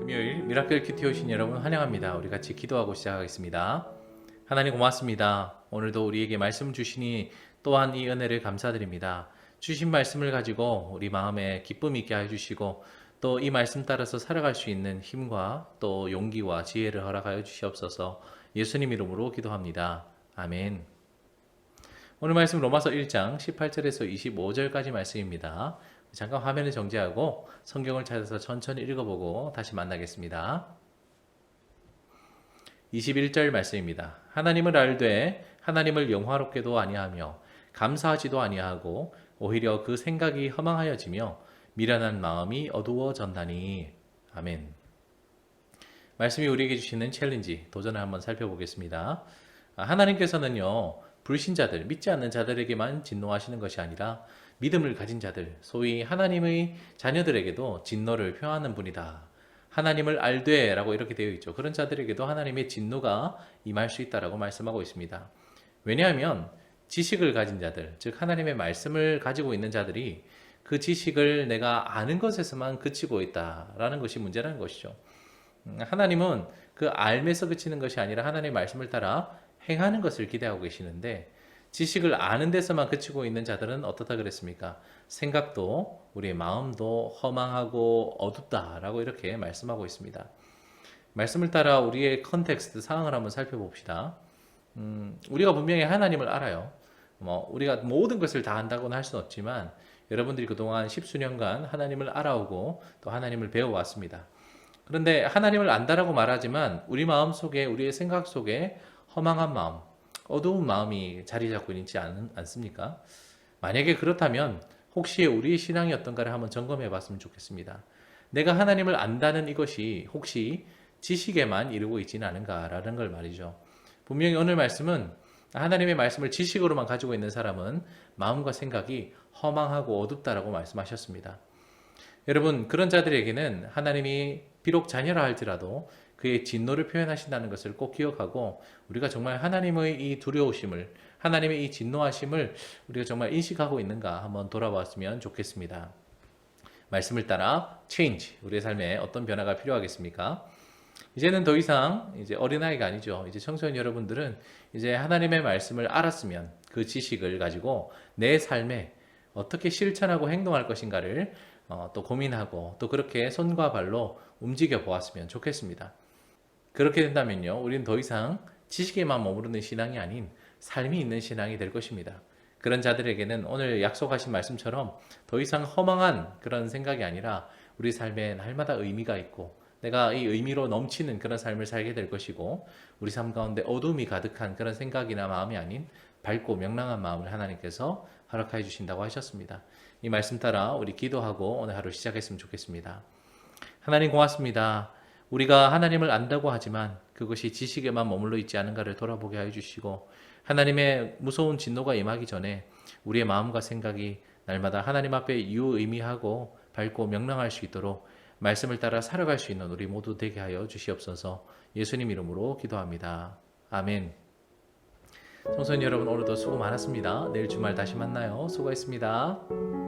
금요일 미라클 큐티 오신 여러분 환영합니다. 우리 같이 기도하고 시작하겠습니다. 하나님 고맙습니다. 오늘도 우리에게 말씀 주시니 또한 이 은혜를 감사드립니다. 주신 말씀을 가지고 우리 마음에 기쁨 있게 해주시고 또 이 말씀 따라서 살아갈 수 있는 힘과 또 용기와 지혜를 허락하여 주시옵소서. 예수님 이름으로 기도합니다. 아멘. 오늘 말씀 로마서 1장 18절에서 25절까지 말씀입니다. 잠깐 화면을 정지하고 성경을 찾아서 천천히 읽어보고 다시 만나겠습니다. 21절 말씀입니다. 하나님을 알되 하나님을 영화롭게도 아니하며 감사하지도 아니하고 오히려 그 생각이 허망하여지며 미련한 마음이 어두워졌나니. 아멘. 말씀이 우리에게 주시는 챌린지, 도전을 한번 살펴보겠습니다. 하나님께서는요, 불신자들, 믿지 않는 자들에게만 진노하시는 것이 아니라 믿음을 가진 자들, 소위 하나님의 자녀들에게도 진노를 표하는 분이다. 하나님을 알되 라고 이렇게 되어 있죠. 그런 자들에게도 하나님의 진노가 임할 수 있다라고 말씀하고 있습니다. 왜냐하면 지식을 가진 자들, 즉 하나님의 말씀을 가지고 있는 자들이 그 지식을 내가 아는 것에서만 그치고 있다라는 것이 문제라는 것이죠. 하나님은 그 알면서 그치는 것이 아니라 하나님의 말씀을 따라 행하는 것을 기대하고 계시는데 지식을 아는 데서만 그치고 있는 자들은 어떻다 그랬습니까? 생각도 우리의 마음도 허망하고 어둡다라고 이렇게 말씀하고 있습니다. 말씀을 따라 우리의 컨텍스트 상황을 한번 살펴봅시다. 우리가 분명히 하나님을 알아요. 우리가 모든 것을 다 안다고는 할 수는 없지만 여러분들이 그동안 십수년간 하나님을 알아오고 또 하나님을 배워왔습니다. 그런데 하나님을 안다라고 말하지만 우리 마음 속에 우리의 생각 속에 허망한 마음, 어두운 마음이 자리 잡고 있지 않습니까? 만약에 그렇다면 혹시 우리의 신앙이 어떤가를 한번 점검해 봤으면 좋겠습니다. 내가 하나님을 안다는 이것이 혹시 지식에만 이르고 있지는 않은가라는 걸 말이죠. 분명히 오늘 말씀은 하나님의 말씀을 지식으로만 가지고 있는 사람은 마음과 생각이 허망하고 어둡다라고 말씀하셨습니다. 여러분, 그런 자들에게는 하나님이 비록 자녀라 할지라도 그의 진노를 표현하신다는 것을 꼭 기억하고 우리가 정말 하나님의 이 두려우심을, 하나님의 이 진노하심을 우리가 정말 인식하고 있는가 한번 돌아봤으면 좋겠습니다. 말씀을 따라 change, 우리의 삶에 어떤 변화가 필요하겠습니까? 이제는 더 이상 이제 어린아이가 아니죠. 이제 청소년 여러분들은 이제 하나님의 말씀을 알았으면 그 지식을 가지고 내 삶에 어떻게 실천하고 행동할 것인가를 또 고민하고 또 그렇게 손과 발로 움직여 보았으면 좋겠습니다. 그렇게 된다면요, 우리는 더 이상 지식에만 머무르는 신앙이 아닌 삶이 있는 신앙이 될 것입니다. 그런 자들에게는 오늘 약속하신 말씀처럼 더 이상 허망한 그런 생각이 아니라 우리 삶에 날마다 의미가 있고 내가 이 의미로 넘치는 그런 삶을 살게 될 것이고 우리 삶 가운데 어둠이 가득한 그런 생각이나 마음이 아닌 밝고 명랑한 마음을 하나님께서 허락하여 주신다고 하셨습니다. 이 말씀 따라 우리 기도하고 오늘 하루 시작했으면 좋겠습니다. 하나님 고맙습니다. 우리가 하나님을 안다고 하지만 그것이 지식에만 머물러 있지 않은가를 돌아보게 하여 주시고 하나님의 무서운 진노가 임하기 전에 우리의 마음과 생각이 날마다 하나님 앞에 유의미하고 밝고 명랑할 수 있도록 말씀을 따라 살아갈 수 있는 우리 모두 되게 하여 주시옵소서. 예수님 이름으로 기도합니다. 아멘. 청소년 여러분, 오늘도 수고 많았습니다. 내일 주말 다시 만나요. 수고했습니다.